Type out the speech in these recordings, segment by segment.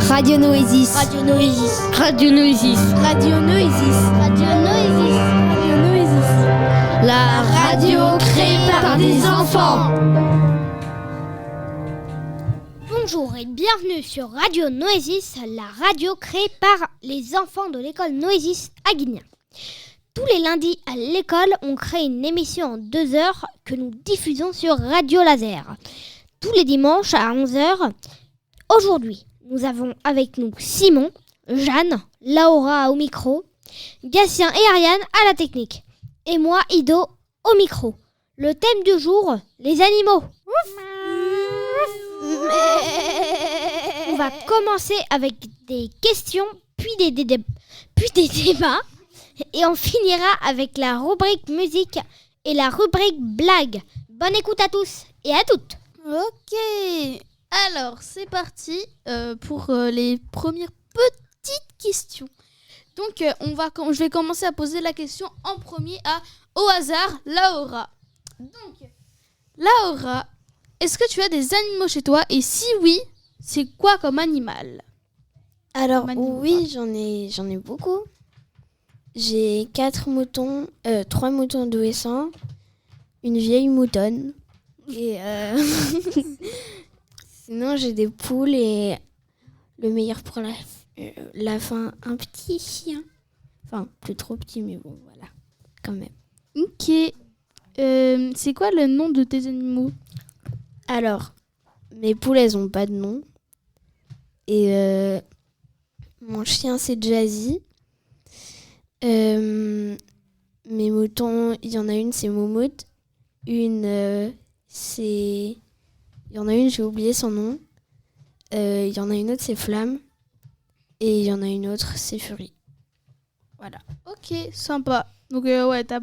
Radio Noésis. Radio Noésis. Radio Noésis. Radio Noésis. Radio Noésis. Radio Noésis. La radio créée par des enfants. Bonjour et bienvenue sur Radio Noésis, la radio créée par les enfants de l'école Noésis à Guignan. Tous les lundis à l'école, on crée une émission en 2 heures que nous diffusons sur Radio Laser. Tous les dimanches à 11h. Aujourd'hui, nous avons avec nous Simon, Jeanne, Laura au micro, Gatien et Ariane à la technique. Et moi, Ido, au micro. Le thème du jour, les animaux. On va commencer avec des questions, puis des débats. Et on finira avec la rubrique musique et la rubrique blague. Bonne écoute à tous et à toutes. Ok, alors c'est parti pour les premières petites questions. Donc je vais commencer à poser la question en premier au hasard, Laura. Donc, Laura, est-ce que tu as des animaux chez toi? Et si oui, c'est quoi comme animal? Alors oui, j'en ai beaucoup. J'ai 4 moutons, 3 moutons d'ouessant, une vieille moutonne. Et sinon, j'ai des poules et le meilleur pour la fin, un petit chien. Enfin, plus trop petit, mais bon, voilà, quand même. Ok. C'est quoi le nom de tes animaux? Alors, mes poules, elles ont pas de nom. Et mon chien, c'est Jazzy. Mes moutons, il y en a une, c'est Moumout. Il y en a une, j'ai oublié son nom. Il y en a une autre, c'est Flamme. Et il y en a une autre, c'est Fury. Voilà. Ok, sympa. Donc ouais, t'as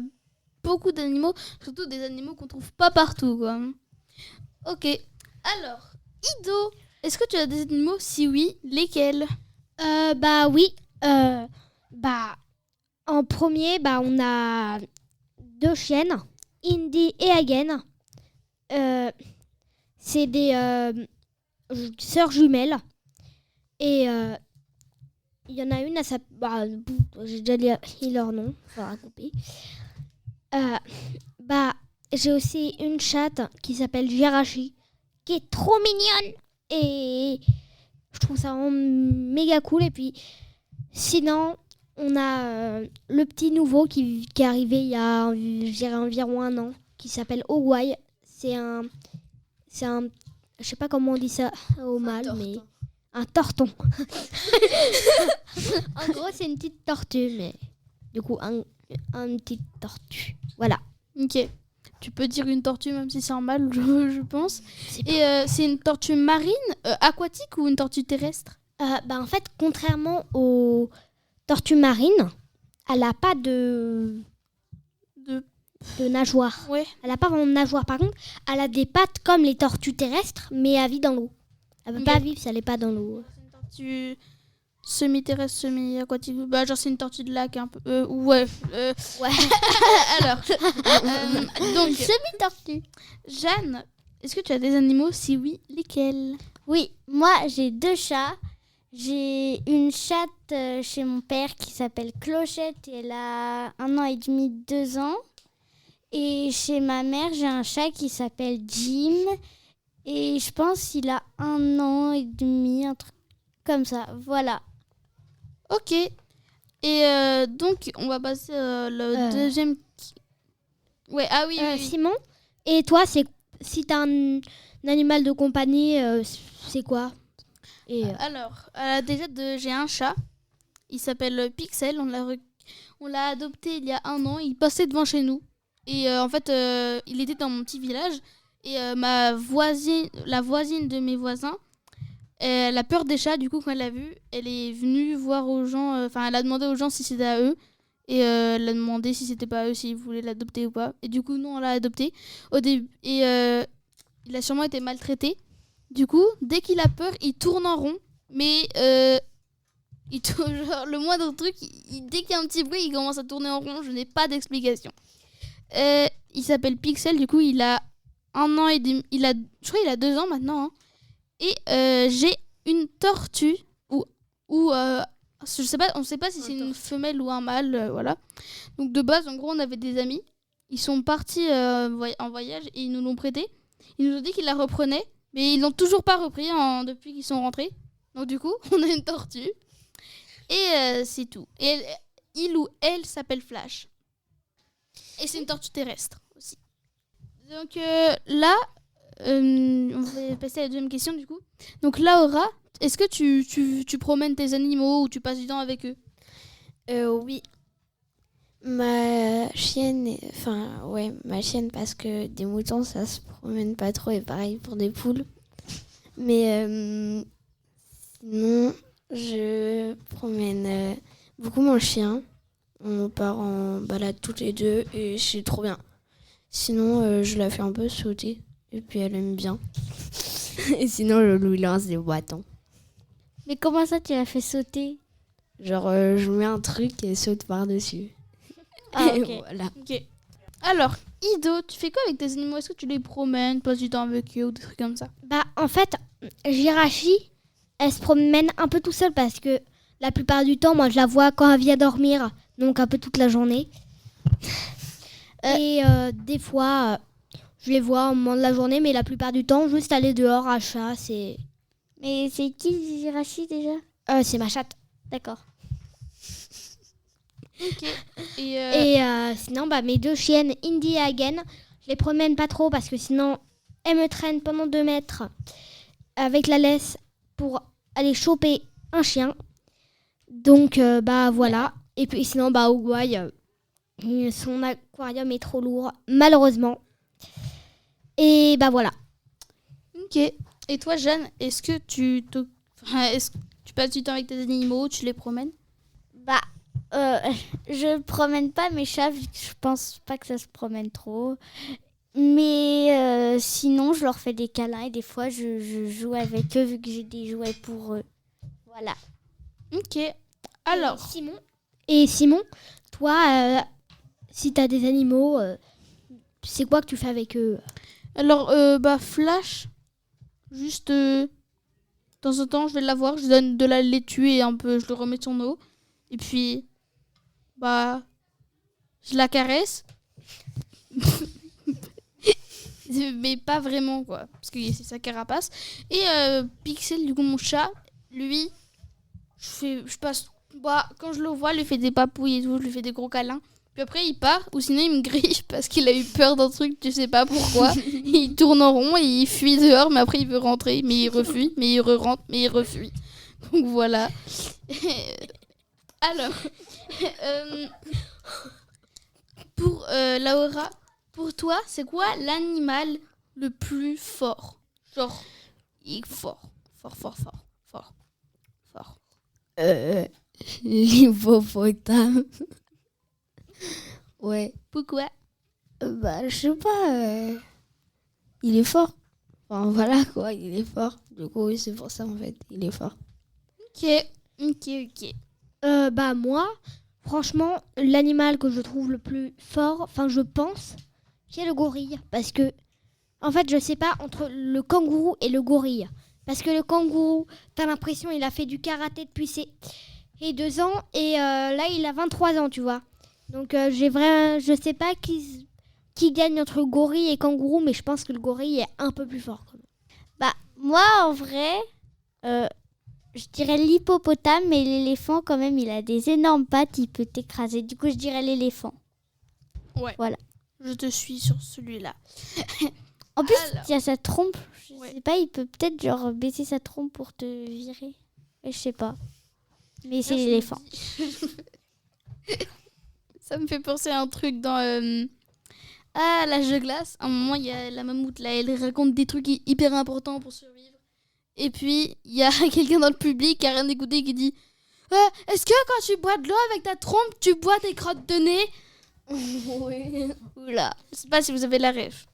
beaucoup d'animaux, surtout des animaux qu'on trouve pas partout, quoi. Ok. Alors, Ido, est-ce que tu as des animaux? Si oui, lesquels? Bah oui. En premier, on a 2 chiennes, Indy et Hagen. C'est des sœurs jumelles. Et il y en a une, j'ai déjà dit leur nom, il faudra couper. J'ai aussi une chatte qui s'appelle Jirachi, qui est trop mignonne. Et je trouve ça vraiment méga cool. Et puis, sinon, on a le petit nouveau qui est arrivé il y a, je dirais, environ 1 an, qui s'appelle Owai. C'est un, je sais pas comment on dit ça au mal, mais un torton. En gros, c'est une petite tortue, mais du coup, un petit tortue. Voilà. Ok. Tu peux dire une tortue même si c'est un mâle, je pense. Et c'est une tortue marine, aquatique ou une tortue terrestre? En fait, contrairement aux tortues marines, elle n'a pas de nageoire. Ouais. Elle n'a pas vraiment de nageoire. Par contre, elle a des pattes comme les tortues terrestres, mais elle vit dans l'eau. Elle ne peut pas vivre si elle n'est pas dans l'eau. C'est une tortue semi-terrestre, semi-aquatique. Genre c'est une tortue de lac un peu. Ouais. Alors. Donc, Semi-tortue. Jeanne, est-ce que tu as des animaux? Si oui, lesquels? Oui, moi j'ai 2 chats. J'ai une chatte chez mon père qui s'appelle Clochette et elle a 1 an et demi, 2 ans. Et chez ma mère, j'ai un chat qui s'appelle Jim. Et je pense qu'il a 1 an et demi, un truc comme ça. Voilà. Ok. Et donc, on va passer le deuxième... Ouais, oui. Simon, et toi, si t'as un animal de compagnie, c'est quoi? Alors, déjà, j'ai un chat. Il s'appelle Pixel. On l'a adopté il y a 1 an. Il passait devant chez nous. Et en fait, il était dans mon petit village. Et la voisine de mes voisins, elle a peur des chats. Du coup, quand elle l'a vu, elle est venue voir aux gens. Elle a demandé aux gens si c'était à eux. Et elle a demandé si c'était pas à eux, s'ils voulaient l'adopter ou pas. Et du coup, nous, on l'a adopté. Au début, et il a sûrement été maltraité. Du coup, dès qu'il a peur, il tourne en rond. Mais genre, le moindre truc, dès qu'il y a un petit bruit, il commence à tourner en rond. Je n'ai pas d'explication. Il s'appelle Pixel, du coup, il a 1 an et demi. Je crois qu'il a 2 ans maintenant. Hein. Et j'ai une tortue je sais pas, on ne sait pas si c'est une femelle ou un mâle, voilà. Donc de base, en gros, on avait des amis. Ils sont partis en voyage et ils nous l'ont prêté. Ils nous ont dit qu'ils la reprenaient, mais ils l'ont toujours pas repris depuis qu'ils sont rentrés. Donc du coup, on a une tortue et c'est tout. Et il ou elle s'appelle Flash. Et c'est une tortue terrestre aussi. Donc là, on va passer à la deuxième question du coup. Donc Laura, est-ce que tu promènes tes animaux ou tu passes du temps avec eux ? Oui. Ma chienne, ma chienne, parce que des moutons, ça se promène pas trop, et pareil pour des poules. Mais sinon, je promène beaucoup mon chien. On part en balade toutes les deux et c'est trop bien. Sinon, je la fais un peu sauter et puis elle aime bien. Et sinon, je lui lance des bâtons. Mais comment ça, tu l'as fait sauter ? Genre, je mets un truc et elle saute par-dessus. Ah, et ok. voilà. Ok. Alors, Ido, tu fais quoi avec tes animaux ? Est-ce que tu les promènes, passes du temps avec eux ou des trucs comme ça ? Bah, en fait, Jirachi, elle se promène un peu tout seule parce que la plupart du temps, moi, je la vois quand elle vient dormir, donc un peu toute la journée. Et des fois, je les vois au moment de la journée, mais la plupart du temps, juste aller dehors à chasse. Mais c'est qui Jirachi déjà ? C'est ma chatte. D'accord. Ok. Et Et sinon, bah, mes 2 chiennes, Indy et Hagen, je les promène pas trop parce que sinon, elles me traînent pendant 2 mètres avec la laisse pour aller choper un chien. Donc, bah voilà. Et puis sinon, bah, Uguay, son aquarium est trop lourd, malheureusement. Et bah voilà. ok. Et toi, Jeanne, est-ce que est-ce que tu passes du temps avec tes animaux, tu les promènes ? Bah, je promène pas mes chats, vu que je pense pas que ça se promène trop. Mais sinon, je leur fais des câlins et des fois, je joue avec eux, vu que j'ai des jouets pour eux. Voilà. Ok. Alors, Et Simon, toi, si t'as des animaux, c'est quoi que tu fais avec eux ? bah Flash, juste de temps en temps, je vais la voir, je donne de la laitue et un peu, je le remets sur son eau. Et puis, bah, je la caresse. Mais pas vraiment, quoi. Parce que c'est sa carapace. Et Pixel, du coup, mon chat, lui, quand je le vois, je lui fais des papouilles et tout, je lui fais des gros câlins. Puis après, il part, ou sinon, il me griffe parce qu'il a eu peur d'un truc, tu sais pas pourquoi. Il tourne en rond et il fuit dehors, mais après, il veut rentrer, mais il refuit, mais il re-rentre, mais il refuit. Donc voilà. Alors, pour Laura, pour toi, c'est quoi l'animal le plus fort ? Genre, il est fort. L'hippopotame. Ouais. Pourquoi ? Bah, je sais pas. Il est fort. Enfin, voilà quoi, il est fort. Du coup, oui, c'est pour ça en fait, il est fort. Ok. Bah moi, franchement, l'animal que je trouve le plus fort, enfin je pense, c'est le gorille. Parce que, en fait, je sais pas entre le kangourou et le gorille. Parce que le kangourou, t'as l'impression il a fait du karaté depuis ses 2 ans. Et là, il a 23 ans, tu vois. Donc je sais pas qui gagne entre gorille et kangourou, mais je pense que le gorille est un peu plus fort. Quand même. Bah, moi, en vrai, je dirais l'hippopotame, mais l'éléphant, quand même, il a des énormes pattes, il peut t'écraser. Du coup, je dirais l'éléphant. Ouais. Voilà. Je te suis sur celui-là. En plus, Alors. il y a sa trompe. Je Ouais. sais pas, il peut peut-être genre baisser sa trompe pour te virer. Je sais pas. Mais c'est l'éléphant. Ça me fait penser à un truc dans l'âge de glace. À un moment, il y a la mammouth là, elle raconte des trucs hyper importants pour survivre. Et puis, il y a quelqu'un dans le public qui a rien écouté qui dit est-ce que quand tu bois de l'eau avec ta trompe, tu bois tes crottes de nez ? Oui. Oula. Je sais pas si vous avez la ref.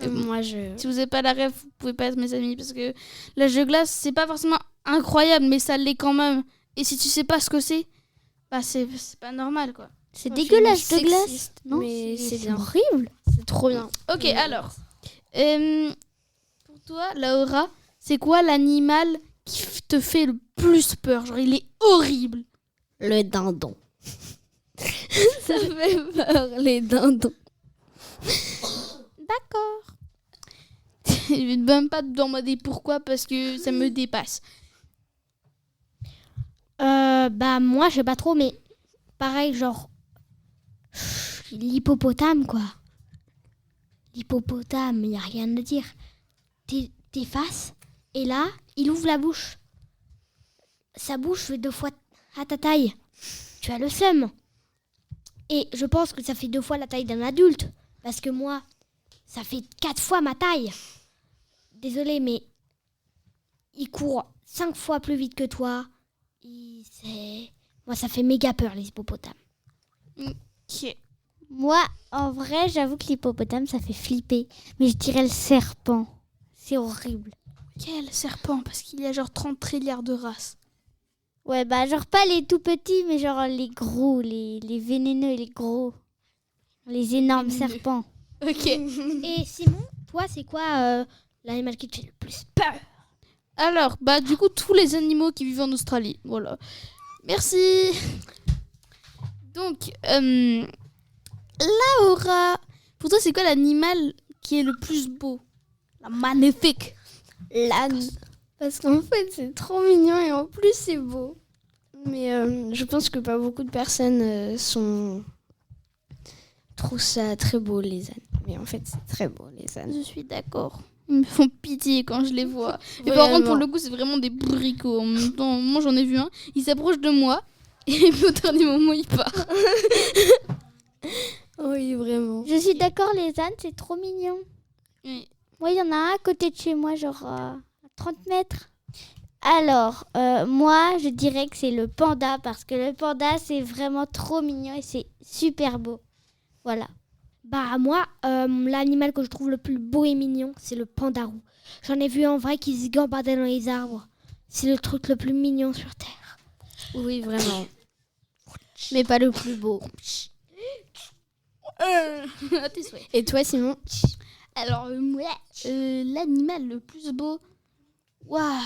Moi, je. Si vous n'avez pas la ref, vous pouvez pas être mes amis parce que l'âge de glace, c'est pas forcément incroyable, mais ça l'est quand même. Et si tu sais pas ce que c'est, bah c'est pas normal quoi. C'est dégueulasse de Sexiste, glace. Non, mais c'est bien. horrible. C'est trop bien. Ok, alors. Pour toi, Laura, c'est quoi l'animal qui te fait le plus peur? Genre, il est horrible. Le dindon. Ça fait peur, les dindons. D'accord. Je vais même pas te demander pourquoi parce que ça me dépasse. Moi, je sais pas trop, mais pareil, genre, l'hippopotame, quoi. L'hippopotame, y a rien à dire. T'es face, et là, il ouvre la bouche. Sa bouche fait 2 fois à ta taille. Tu as le seum. Et je pense que ça fait 2 fois la taille d'un adulte. Parce que moi, ça fait 4 fois ma taille. Désolée, mais il court 5 fois plus vite que toi. Moi, ça fait méga peur, les hippopotames. Ok. Moi, en vrai, j'avoue que l'hippopotame, ça fait flipper. Mais je dirais le serpent. C'est horrible. Quel serpent? Parce qu'il y a genre 30 trilliards de races. Ouais, bah genre pas les tout petits, mais genre les gros, les vénéneux, les gros. Les énormes Vénéneux. serpents. Ok. Et Simon, toi, c'est quoi l'animal qui te fait le plus peur? Alors, du coup, tous les animaux qui vivent en Australie. Voilà. Merci. Donc, Laura, pour toi, c'est quoi l'animal qui est le plus beau? La magnifique. L'âne. Parce qu'en fait, c'est trop mignon et en plus, c'est beau. Mais je pense que pas beaucoup de personnes trouvent ça très beau, les ânes. Mais en fait, c'est très beau, les ânes. Je suis d'accord. Ils me font pitié quand je les vois. Et par contre, pour le coup, c'est vraiment des bourricots. En même temps, moi, j'en ai vu un. Il s'approche de moi. Et au dernier moment, il part. Oui, vraiment. Je suis d'accord, les ânes, c'est trop mignon. Oui. Moi, il y en a un à côté de chez moi, genre à 30 mètres. Alors, moi, je dirais que c'est le panda, parce que le panda, c'est vraiment trop mignon et c'est super beau. Voilà. Moi, l'animal que je trouve le plus beau et mignon, c'est le pandarou. J'en ai vu en vrai qui se gambadait dans les arbres. C'est le truc le plus mignon sur Terre. Oui, vraiment. Mais pas le plus beau. À tes souhaits. Et toi, Simon? Alors, moi, l'animal le plus beau. Waouh.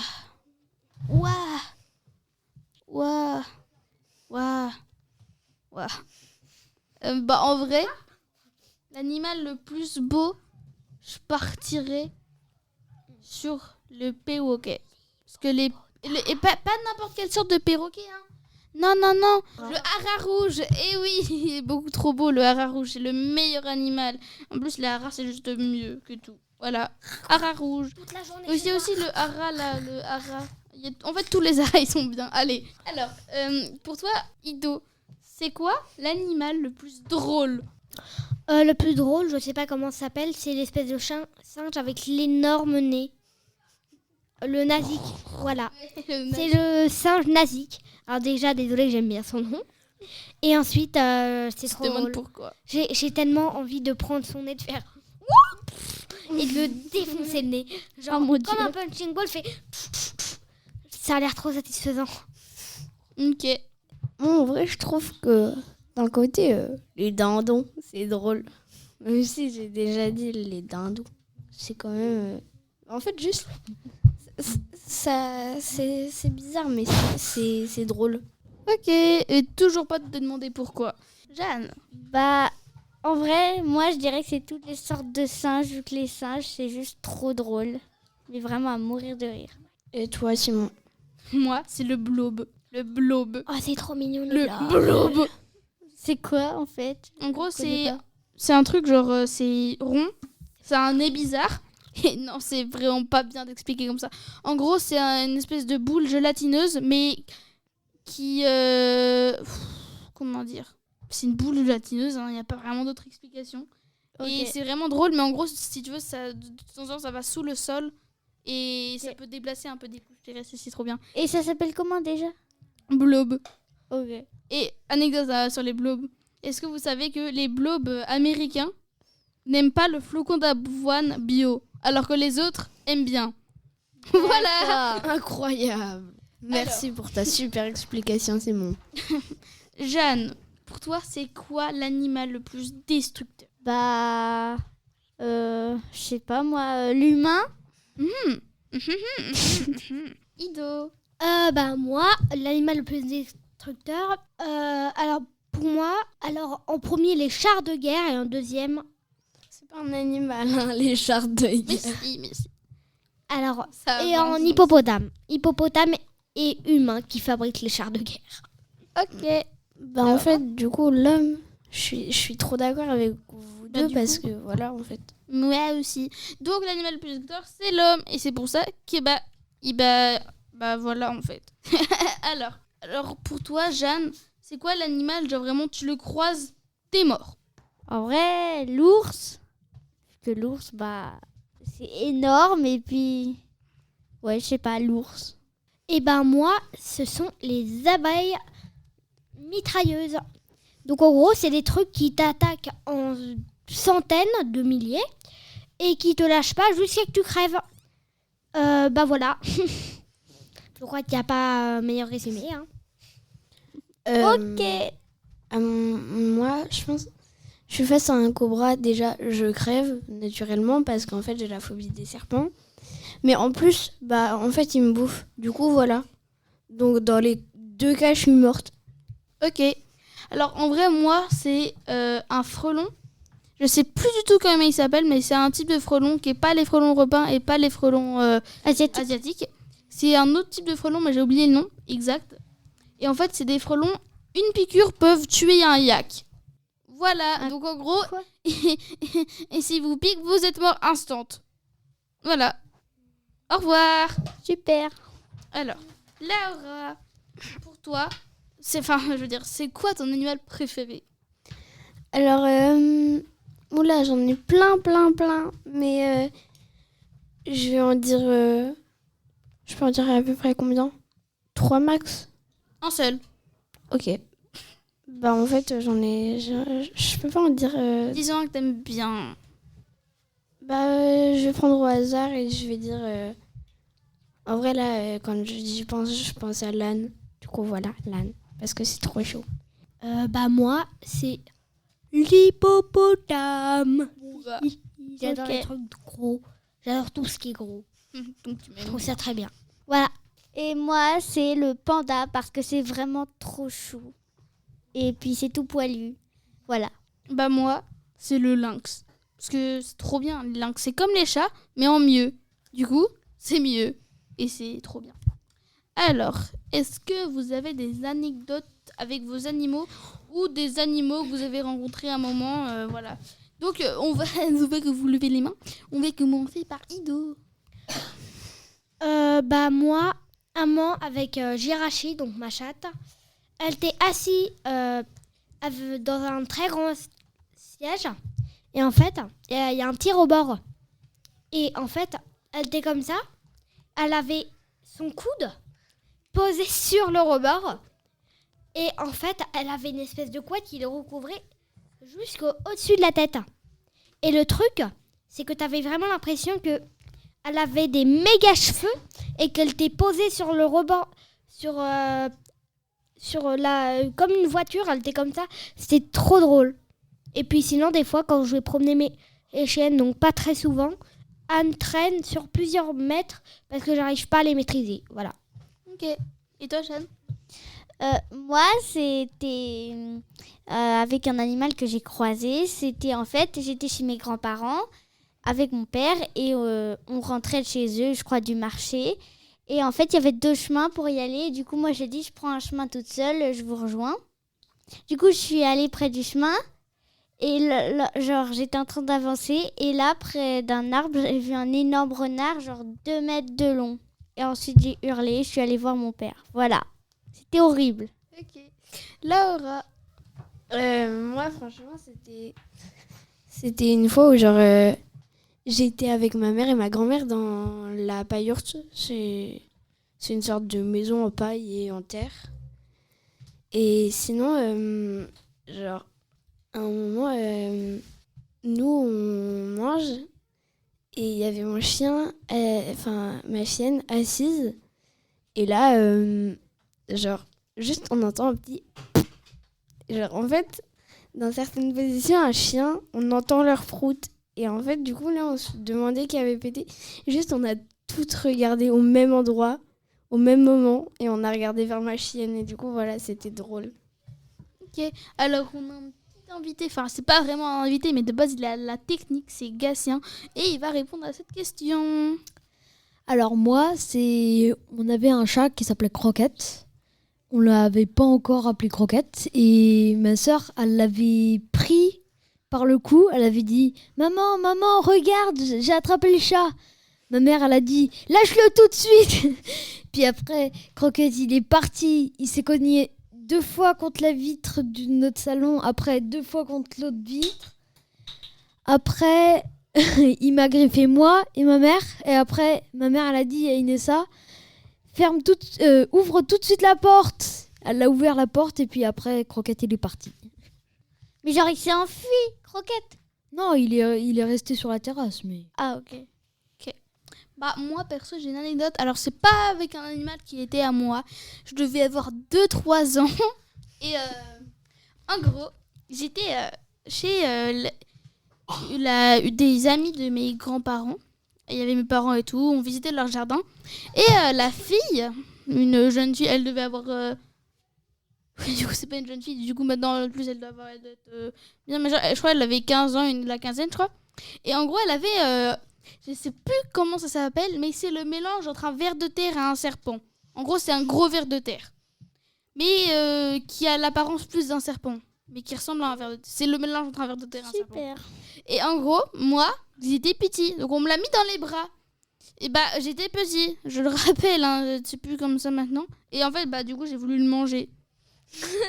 Waouh. Waouh. Waouh. Waouh. En vrai, l'animal le plus beau, je partirais sur le perroquet. Parce que et pas n'importe quelle sorte de perroquet, hein. Non. Le hara rouge. Eh oui, il est beaucoup trop beau, le hara rouge. C'est le meilleur animal. En plus, le hara, c'est juste mieux que tout. Voilà. Hara rouge. Il y a aussi le hara, là. Le hara. En fait, tous les haras, ils sont bien. Allez. Alors, pour toi, Ido, c'est quoi l'animal le plus drôle? Le plus drôle, je sais pas comment ça s'appelle, c'est l'espèce de singe avec l'énorme nez. Le nasique, voilà. C'est le singe nasique. Alors déjà, désolé, j'aime bien son nom. Et ensuite, c'est trop demande drôle. pourquoi. J'ai tellement envie de prendre son nez, de faire et de le défoncer le nez. Genre, Oh mon comme Dieu. un punching ball, fait. Ça a l'air trop satisfaisant. Ok. Moi, en vrai, je trouve que d'un côté, les dindons, c'est drôle. Même si j'ai déjà dit les dindons, c'est quand même... En fait, juste... Ça, c'est bizarre, mais c'est drôle. Ok. Et toujours pas de te demander pourquoi. Jeanne. Bah, en vrai, moi, je dirais que c'est toutes les sortes de singes, vu que les singes, c'est juste trop drôle. Mais vraiment à mourir de rire. Et toi, Simon? Moi, c'est le blob. Le blob. Oh, c'est trop mignon, Le là. blob. C'est quoi, en fait? En gros, Je connais pas. c'est un truc genre, c'est rond. C'est un nez bizarre. Et non, c'est vraiment pas bien d'expliquer comme ça. En gros, c'est une espèce de boule gélatineuse, mais qui... comment dire? C'est une boule gélatineuse, il n'y a pas vraiment d'autre explication. Ok. Et c'est vraiment drôle, mais en gros, si tu veux, ça, de temps en temps, ça va sous le sol. Et ça peut déplacer un peu des couches terrestres, c'est trop bien. Et ça s'appelle comment déjà? Blob. Ok. Et anecdote sur les blobs. Est-ce que vous savez que les blobs américains n'aiment pas le flocon d'avoine bio, alors que les autres aiment bien? Voilà. Incroyable. Merci pour ta super explication, Simon. Jeanne, pour toi, c'est quoi l'animal le plus destructeur? Bah, Je sais pas moi, l'humain. Ido. Moi, l'animal le plus destructeur. Alors pour moi, en premier les chars de guerre et en deuxième. C'est pas un animal, hein, les chars de Mais guerre. si. Alors Ça et avance. en hippopotame et humain qui fabriquent les chars de guerre. Ok. En fait, du coup, l'homme, je suis trop d'accord avec vous deux du parce coup- que voilà, en fait. Moi aussi. Donc l'animal le plus destructeur, c'est l'homme. Et c'est pour ça que voilà en fait. alors pour toi, Jeanne, c'est quoi l'animal, genre vraiment tu le croises, t'es mort. En vrai, l'ours. Parce que l'ours, c'est énorme. Et puis, ouais, je sais pas, l'ours. Et moi, ce sont les abeilles mitrailleuses. Donc en gros, c'est des trucs qui t'attaquent en centaines de milliers et qui te lâchent pas jusqu'à ce que tu crèves. Voilà. Je crois qu'il n'y a pas meilleur résumé. Hein. Ok. Moi, je pense, je suis face à un cobra. Déjà, je crève naturellement parce qu'en fait, j'ai la phobie des serpents. Mais en plus, en fait, il me bouffe. Du coup, voilà. Donc, dans les deux cas, je suis morte. Ok. Alors en vrai, moi, c'est un frelon. Je sais plus du tout comment il s'appelle, mais c'est un type de frelon qui est pas les frelons européens et pas les frelons asiatiques. C'est un autre type de frelon, mais j'ai oublié le nom exact. Et en fait, c'est des frelons. Une piqûre peuvent tuer un yak. Voilà. Donc en gros, quoi et si vous pique, vous êtes mort instant. Voilà. Au revoir. Super. Alors, Laura, pour toi, c'est quoi ton animal préféré? Alors, oula, j'en ai plein. Mais je vais en dire... je peux en dire à peu près combien? 3 max? Un seul. Ok. En fait, je peux pas en dire... Disons que t'aimes bien. Je vais prendre au hasard et je vais dire... en vrai, là, quand j'y pense, je pense à l'âne. Du coup, voilà, l'âne. Parce que c'est trop chaud. Moi, c'est l'hippopotame. J'adore Ok. les trucs gros. J'adore tout ce qui est gros. Donc tu Je m'aimes. trouve ça très bien. Voilà. Et moi, c'est le panda parce que c'est vraiment trop chou. Et puis, c'est tout poilu. Voilà. Moi, c'est le lynx. Parce que c'est trop bien. Le lynx, c'est comme les chats, mais en mieux. Du coup, c'est mieux. Et c'est trop bien. Alors, est-ce que vous avez des anecdotes avec vos animaux ou des animaux que vous avez rencontrés à un moment voilà. Donc, on va que vous levez les mains. On va commencer par Ido. Moi, maman avec Jirachi, donc ma chatte, elle était assise dans un très grand siège. Et en fait, il y a un tir au bord. Et en fait, elle était comme ça. Elle avait son coude posé sur le rebord. Et en fait, elle avait une espèce de couette qui le recouvrait jusqu'au-dessus de la tête. Et le truc, c'est que tu avais vraiment l'impression que elle avait des méga cheveux et qu'elle était posée sur le rebord, comme une voiture, elle était comme ça. C'était trop drôle. Et puis sinon, des fois, quand je vais promener mes chiennes, donc pas très souvent, Anne traîne sur plusieurs mètres parce que j'arrive pas à les maîtriser. Voilà. Ok. Et toi, Jeanne? Moi, c'était avec un animal que j'ai croisé. J'étais chez mes grands-parents avec mon père et on rentrait de chez eux, je crois, du marché. Et en fait, il y avait 2 chemins pour y aller. Du coup, moi, j'ai dit, je prends un chemin toute seule, je vous rejoins. Du coup, je suis allée près du chemin. Et j'étais en train d'avancer. Et là, près d'un arbre, j'ai vu un énorme renard, genre 2 mètres de long. Et ensuite, j'ai hurlé, je suis allée voir mon père. Voilà. C'était horrible. Ok. Laura. Moi, franchement, c'était une fois où j'étais avec ma mère et ma grand-mère dans la pailloute. C'est une sorte de maison en paille et en terre. Et sinon, à un moment, nous, on mange et il y avait mon chien, ma chienne assise. Et là, juste on entend un petit... en fait, dans certaines positions, un chien, on entend leur prout. Et en fait, du coup, là, on se demandait qui avait pété. Juste, on a toutes regardé au même endroit, au même moment, et on a regardé vers ma chienne. Et du coup, voilà, c'était drôle. Ok, alors on a un petit invité, enfin c'est pas vraiment un invité, mais de base il a la technique, c'est Gatien, et il va répondre à cette question. Alors moi, on avait un chat qui s'appelait Croquette. On l'avait pas encore appelé Croquette et ma sœur, elle l'avait pris par le cou. Elle avait dit maman, regarde, j'ai attrapé le chat. Ma mère, elle a dit lâche-le tout de suite. Puis après, Croquette, il est parti. Il s'est cogné 2 fois contre la vitre de notre salon. Après, 2 fois contre l'autre vitre. Après, il m'a griffé moi et ma mère. Et après, ma mère, elle a dit à Inessa ouvre tout de suite la porte. Elle a ouvert la porte et puis après, Croquette, il est parti. Mais genre, il s'est enfui, Croquette. Non, il est resté sur la terrasse, mais... Ah, ok. Bah moi perso j'ai une anecdote, alors c'est pas avec un animal qui était à moi, je devais avoir 2-3 ans et en gros j'étais chez des amis de mes grands-parents, il y avait mes parents et tout, on visitait leur jardin et la fille, une jeune fille, elle devait avoir du coup c'est pas une jeune fille, du coup maintenant en plus elle doit être bien majeure, je crois qu'elle avait 15 ans, la quinzaine je crois, et en gros elle avait je sais plus comment ça s'appelle, mais c'est le mélange entre un ver de terre et un serpent. En gros, c'est un gros ver de terre. Mais qui a l'apparence plus d'un serpent. Mais qui ressemble à un ver de terre. C'est le mélange entre un ver de terre et un serpent. Super. Et en gros, moi, j'étais petit. Donc on me l'a mis dans les bras. Et bah, j'étais petit. Je le rappelle, hein, c'est plus comme ça maintenant. Et en fait, bah, du coup, j'ai voulu le manger.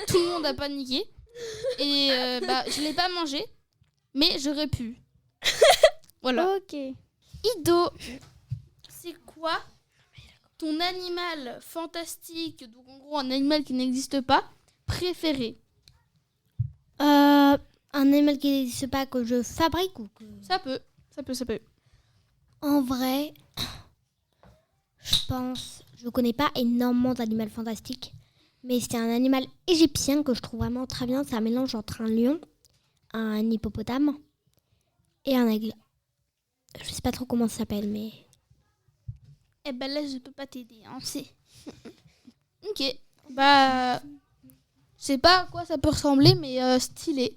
Tout le monde a paniqué. Et bah, je l'ai pas mangé. Mais j'aurais pu. Voilà. Ok. Ido, c'est quoi ton animal fantastique, donc en gros un animal qui n'existe pas, préféré? Un animal qui n'existe pas que je fabrique ou que... Ça peut. En vrai, je connais pas énormément d'animaux fantastiques, mais c'est un animal égyptien que je trouve vraiment très bien. C'est un mélange entre un lion, un hippopotame et un aigle. Je sais pas trop comment ça s'appelle, mais... Eh ben là, je peux pas t'aider, hein, c'est... Ok, bah... Je sais pas à quoi ça peut ressembler, mais stylé.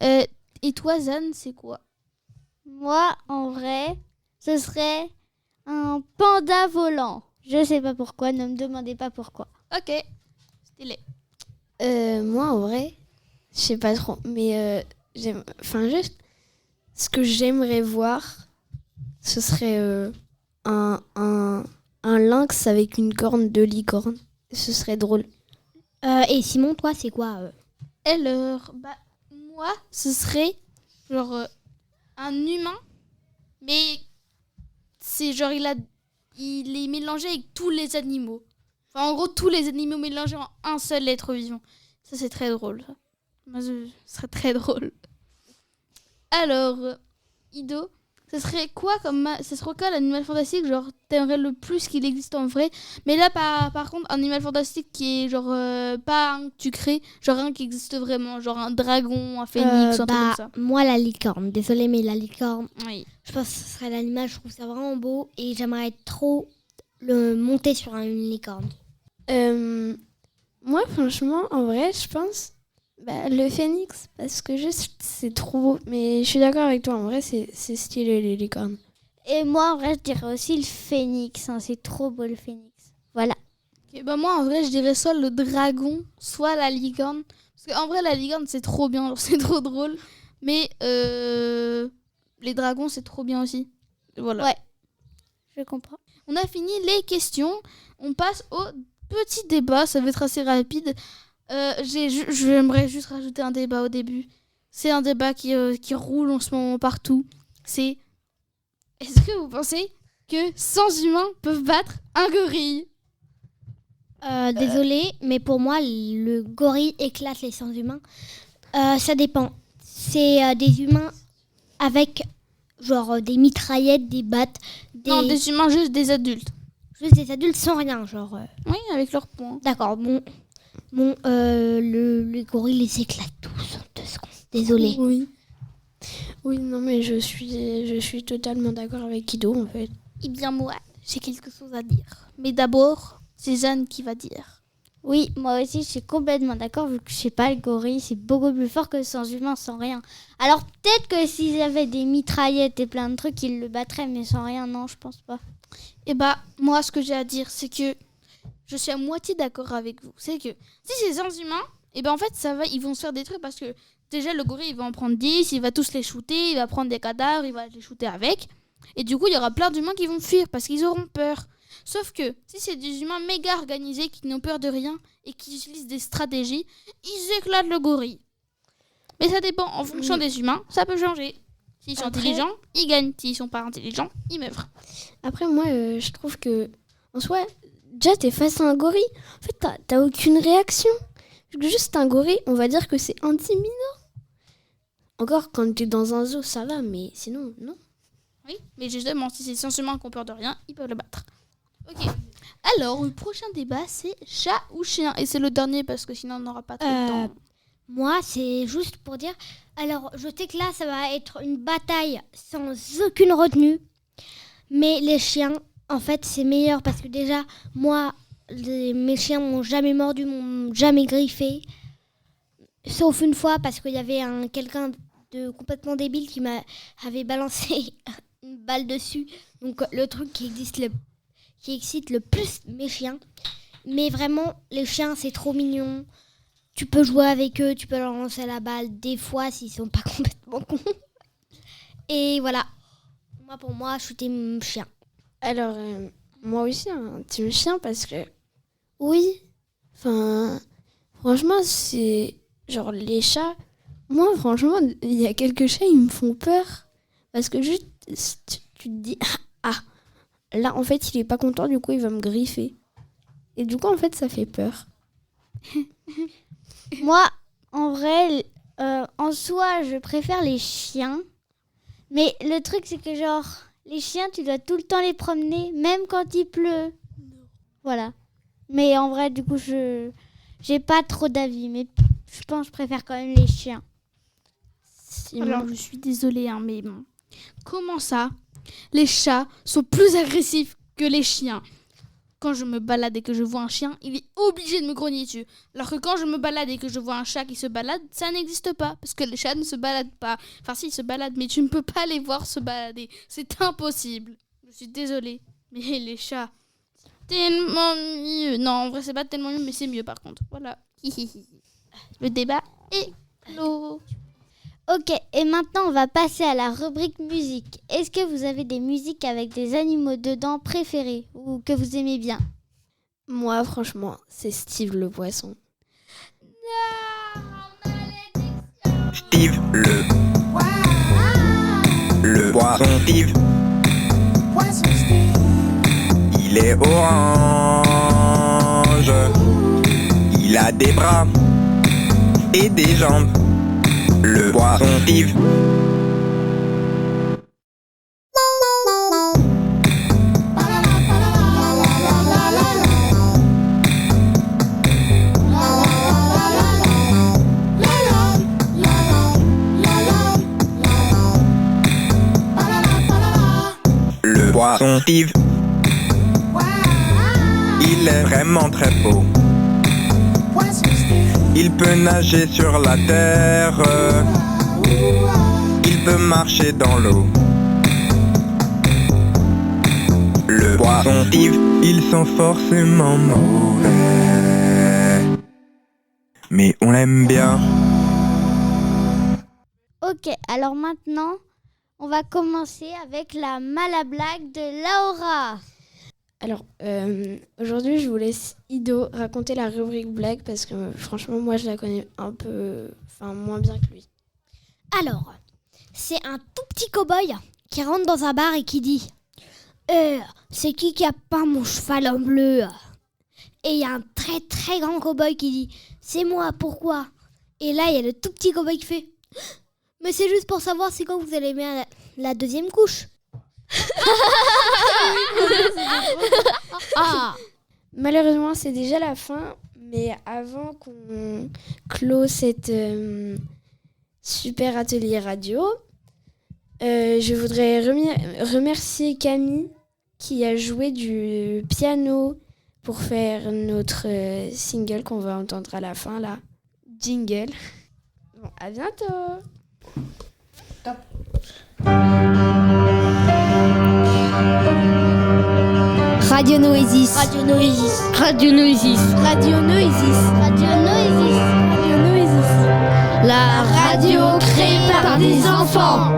Et toi, Zan, c'est quoi? Moi, en vrai, ce serait un panda volant. Je sais pas pourquoi, ne me demandez pas pourquoi. Ok, stylé. Moi, en vrai, je sais pas trop, mais juste, ce que j'aimerais voir, ce serait un lynx avec une corne de licorne. Ce serait drôle. Et Simon, toi, c'est quoi Alors, bah, moi, ce serait genre un humain, mais c'est genre il est mélangé avec tous les animaux. Enfin, en gros, tous les animaux mélangés en un seul être vivant. Ça, c'est très drôle. Ça. Moi, ce serait très drôle. Alors, Ido, ce serait quoi l'animal fantastique, genre, t'aimerais le plus qu'il existe en vrai? Mais là, par contre, un animal fantastique qui est, genre, pas un que tu crées, genre un qui existe vraiment, genre un dragon, un phénix, un truc comme ça. Moi, la licorne. Désolée, mais la licorne, Oui. je pense que ce serait l'animal, je trouve ça vraiment beau et j'aimerais trop le monter sur une licorne. Moi, franchement, en vrai, je pense le phénix, parce que juste, c'est trop beau. Mais je suis d'accord avec toi, en vrai, c'est stylé, les licornes. Et moi, en vrai, je dirais aussi le phénix. Hein, c'est trop beau, le phénix. Voilà. Okay, bah moi, en vrai, je dirais soit le dragon, soit la licorne. Parce qu'en vrai, la licorne, c'est trop bien, genre, c'est trop drôle. Mais les dragons, c'est trop bien aussi. Voilà. Ouais, je comprends. On a fini les questions. On passe au petit débat. Ça va être assez rapide. J'aimerais juste rajouter un débat au début. C'est un débat qui roule en ce moment partout. C'est: est-ce que vous pensez que 100 humains peuvent battre un gorille? Désolée, mais pour moi, le gorille éclate les sens humains. Ça dépend. C'est des humains avec genre des mitraillettes, des battes. Non, des humains, juste des adultes. Juste des adultes sans rien, genre. Oui, avec leurs poings. D'accord, le gorille les éclate tous en 2 secondes. Désolée. Oui. Oui, non, mais je suis totalement d'accord avec Ido, en fait. Eh bien, moi, j'ai quelque chose à dire. Mais d'abord, c'est Jeanne qui va dire. Oui, moi aussi, je suis complètement d'accord, vu que je sais pas, le gorille, c'est beaucoup plus fort que sans humain, sans rien. Alors, peut-être que s'ils avaient des mitraillettes et plein de trucs, ils le battraient, mais sans rien, non, je pense pas. Eh bah, moi, ce que j'ai à dire, c'est que je suis à moitié d'accord avec vous. C'est que si c'est sans humains, eh ben en fait, ça va, ils vont se faire des trucs parce que déjà, le gorille, il va en prendre 10, il va tous les shooter, il va prendre des cadavres, il va les shooter avec. Et du coup, il y aura plein d'humains qui vont fuir parce qu'ils auront peur. Sauf que si c'est des humains méga organisés qui n'ont peur de rien et qui utilisent des stratégies, ils éclatent le gorille. Mais ça dépend, en fonction des humains, ça peut changer. S'ils sont intelligents, ils gagnent. S'ils sont pas intelligents, ils meurent. Après, moi, je trouve que, en soi, déjà, t'es face à un gorille. En fait, t'as aucune réaction. Juste un gorille, on va dire que c'est intimidant. Encore, quand t'es dans un zoo, ça va, mais sinon, non. Oui, mais justement, si c'est sans humains qui ont peur de rien, ils peuvent le battre. Ok. Alors, le prochain débat, c'est chat ou chien. Et c'est le dernier parce que sinon, on n'aura pas trop de temps. Moi, c'est juste pour dire... Alors, je sais que là, ça va être une bataille sans aucune retenue. Mais les chiens, en fait, c'est meilleur parce que déjà, moi, mes chiens m'ont jamais mordu, m'ont jamais griffé. Sauf une fois parce qu'il y avait quelqu'un de complètement débile qui m'avait balancé une balle dessus. Donc, le truc qui excite le plus mes chiens. Mais vraiment, les chiens, c'est trop mignon. Tu peux jouer avec eux, tu peux leur lancer la balle des fois s'ils sont pas complètement cons. Et voilà. Moi, pour moi, je suis team chien. Alors, moi aussi, un team chien parce que, oui, enfin, franchement, c'est genre les chats. Moi, franchement, il y a quelques chats, ils me font peur. Parce que juste, tu te dis, ah, là, en fait, il est pas content, du coup, il va me griffer. Et du coup, en fait, ça fait peur. Moi, en vrai, en soi, je préfère les chiens. Mais le truc, c'est que genre, les chiens, tu dois tout le temps les promener, même quand il pleut. Voilà. Mais en vrai, du coup, j'ai pas trop d'avis. Mais je pense que je préfère quand même les chiens. Alors, je suis désolée, hein, mais bon. Comment ça, les chats sont plus agressifs que les chiens? Quand je me balade et que je vois un chien, il est obligé de me grogner dessus. Alors que quand je me balade et que je vois un chat qui se balade, ça n'existe pas. Parce que les chats ne se baladent pas. Enfin si, ils se baladent, mais tu ne peux pas les voir se balader. C'est impossible. Je suis désolée. Mais les chats, tellement mieux. Non, en vrai, c'est pas tellement mieux, mais c'est mieux par contre. Voilà. Le débat est clos. Ok, et maintenant, on va passer à la rubrique musique. Est-ce que vous avez des musiques avec des animaux dedans préférés ou que vous aimez bien? Moi, franchement, c'est Steve le poisson. Steve le poisson Steve. Il est orange. Il a des bras et des jambes. Le poisson Steve. Le poisson Steve. Il est vraiment très beau. Il peut nager sur la terre. Il peut marcher dans l'eau. Le poisson Steve, ils sont forcément mauvais. Mais on l'aime bien. Ok, alors maintenant, on va commencer avec la malablague de Laura. Alors, aujourd'hui, je vous laisse Ido raconter la rubrique blague parce que franchement, moi, je la connais un peu, moins bien que lui. Alors, c'est un tout petit cow-boy qui rentre dans un bar et qui dit c'est qui a peint mon cheval en bleu? Et il y a un très très grand cow-boy qui dit c'est moi, pourquoi? Et là, il y a le tout petit cow-boy qui fait mais c'est juste pour savoir c'est quand vous allez mettre la deuxième couche. Malheureusement, c'est déjà la fin, mais avant qu'on clôt cette super atelier radio, Je voudrais remercier Camille qui a joué du piano pour faire notre single qu'on va entendre à la fin, là. Jingle. Bon, à bientôt. Top. Radio Noésis. Radio Noésis. Radio Noésis. Radio Noésis. Radio Noésis. Radio Noésis. La radio créée par des enfants.